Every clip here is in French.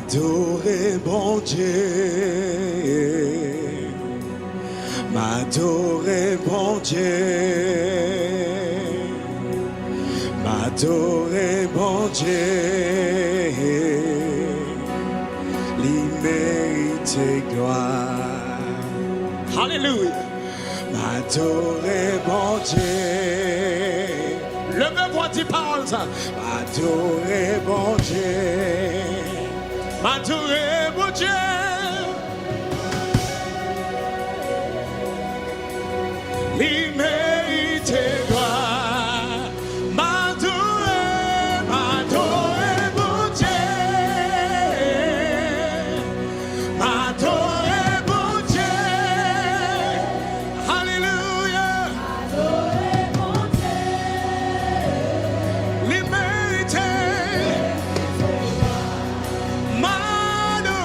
M'adorer, bon Dieu. M'adorer, bon Dieu. M'adorer, bon Dieu. Mérite gloire. Alléluia. M'adorer, mon Dieu. Levez-moi, dis parole ça. M'adorer, mon Dieu. M'adorer, mon Dieu. Il mérite gloire. M'adorer, m'adorer, mon Dieu. M'adorer, mon Dieu. Alléluia. M'adorer, mon Dieu. Il mérite. M'adorer.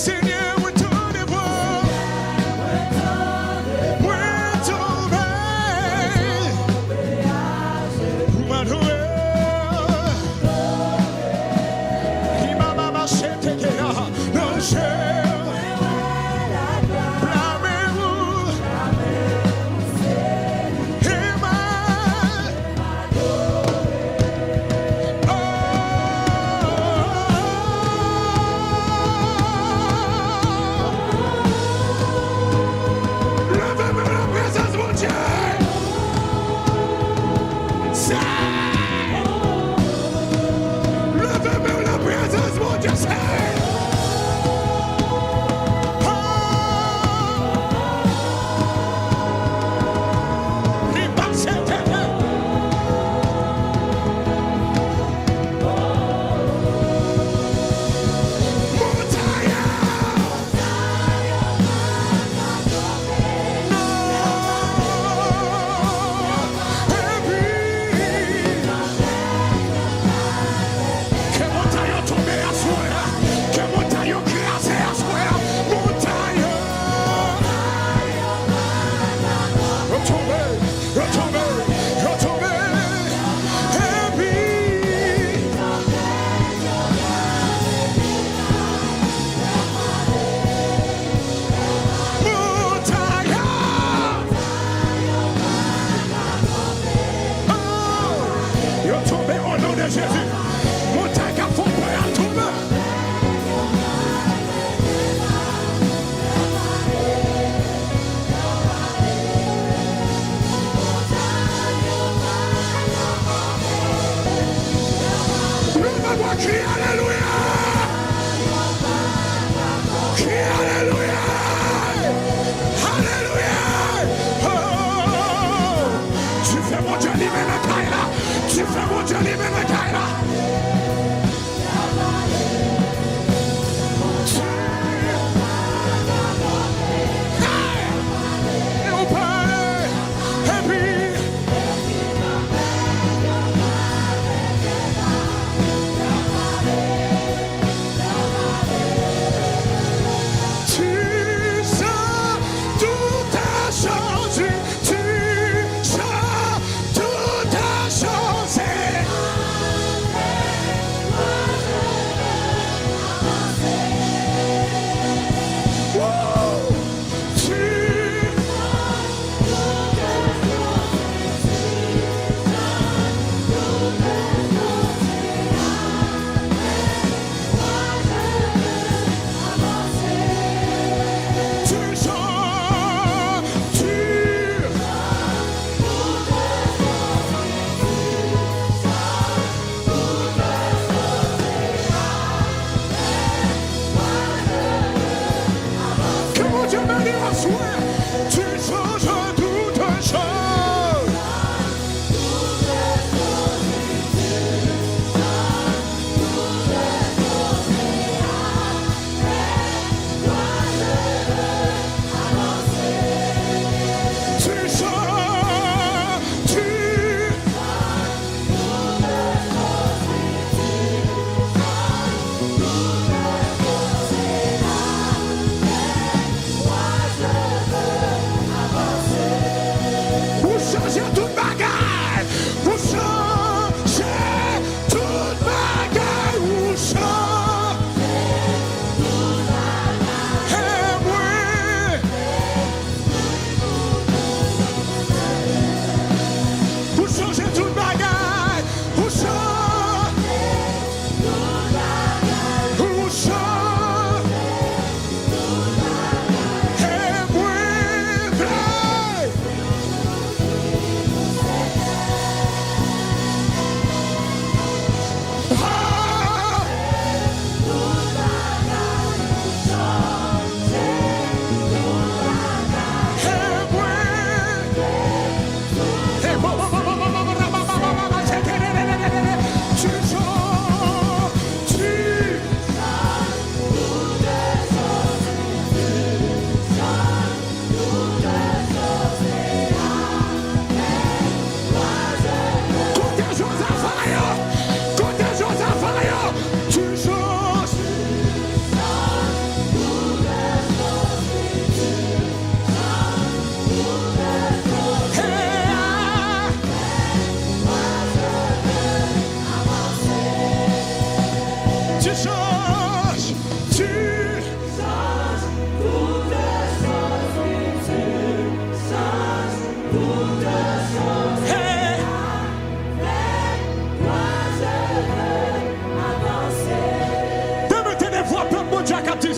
Seigneur, retournez-vous. Pour m'adorer. Qui m'a marché, t'es là. Non,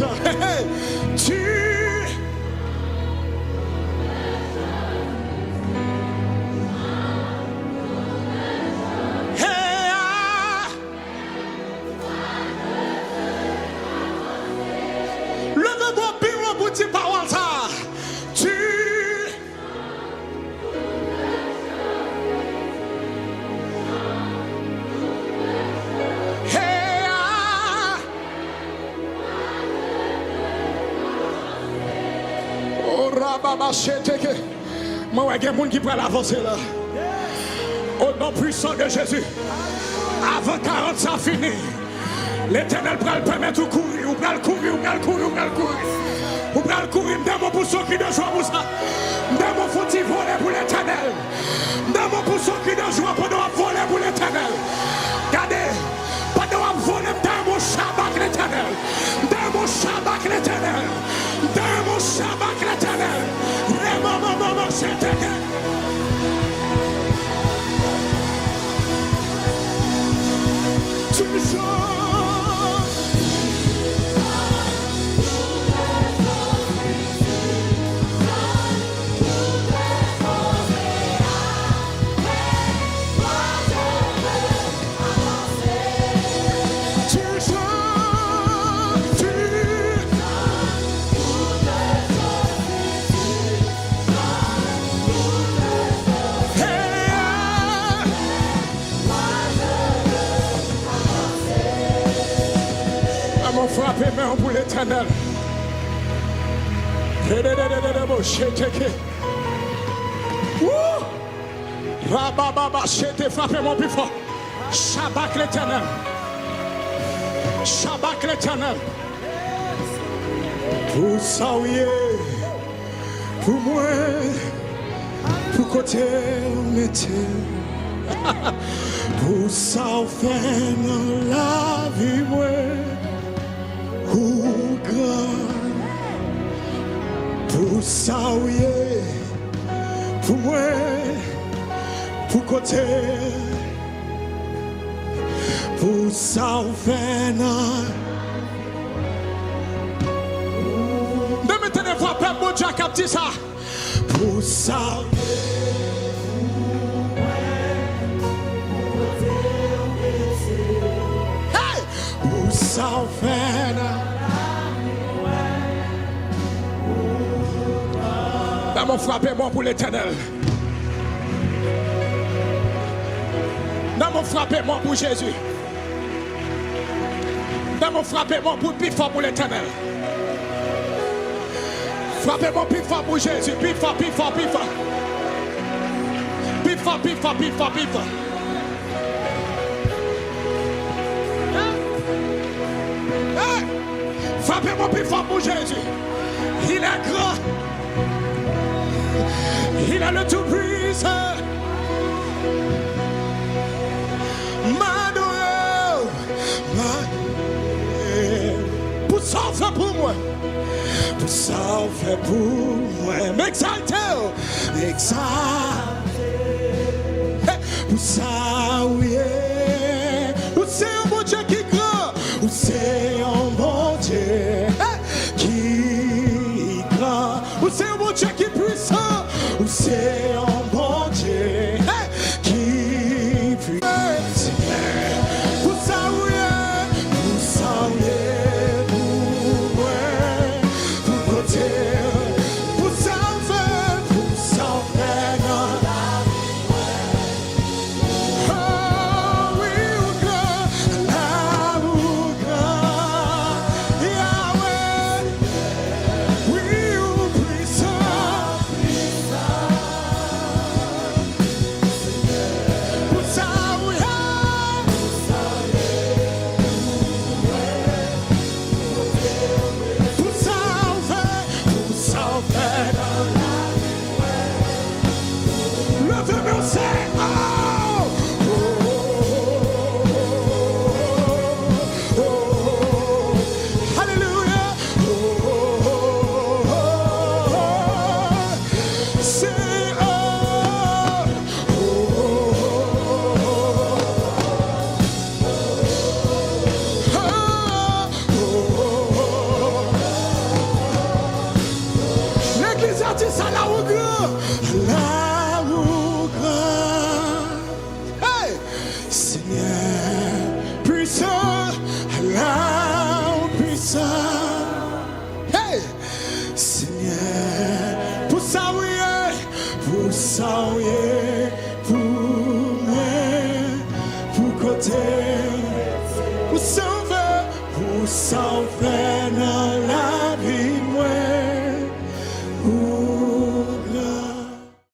temps. Tu levez-moi pire pour dire parole ça. Tu moi, il y a des gens qui peuvent avancer là. Au nom puissant de Jésus. Avant 40, ça finit. L'Éternel peut le permettre de courir. Ou peut le courir, ou peut le courir, ou peut le courir. Ou peut le courir. Demande pour ceux qui ne jouent pour ça. Demande pour qui voler pour l'Éternel. Demande pour ceux qui ne jouent pas de voler pour l'Éternel. Regardez. Pas de voler dans mon Shabbat l'Éternel. Dans mon Shabbat l'Éternel. Dans mon Shabbat l'Éternel. Maman, c'est frappez main pour l'Éternel. Frappez-moi plus fort. Shabbat l'Éternel. Shabbat l'Éternel. Pour ça, oui, pour moi, pour côté, mettez. Pour ça, faire la vie, moi. Oh God, pour ça, oui, pour moi, pour côté, pour ça, on fait non. Ne mettez les voix, Père mon Dieu, qui dit ça. Pour ça, pour ça, on fait non. D'abord, frappez-moi pour l'Éternel. D'abord, frappez-moi pour Jésus. D'abord, frappez-moi pour plus fort pour l'Éternel. Frappez-moi plus fort pour Jésus. Plus fort, plus fort, plus fort. Plus fort, plus fort, plus fort, plus fort. Frappez-moi plus fort pour Jésus. Il est grand. Il a le tout-puissant. Manoël. Pour ça, fait pour moi. Pour ça, fait pour moi. M'exalter. Pour ça, oui. Où c'est un bon Dieu qui croit. Où c'est un bon Dieu qui croit. Où c'est un bon Dieu qui est puissant. Où c'est un bon Dieu qui puisse. Pour ça, oui, pour ça, oui, pour moi, pour côté, pour ça, fait, non. sans fin.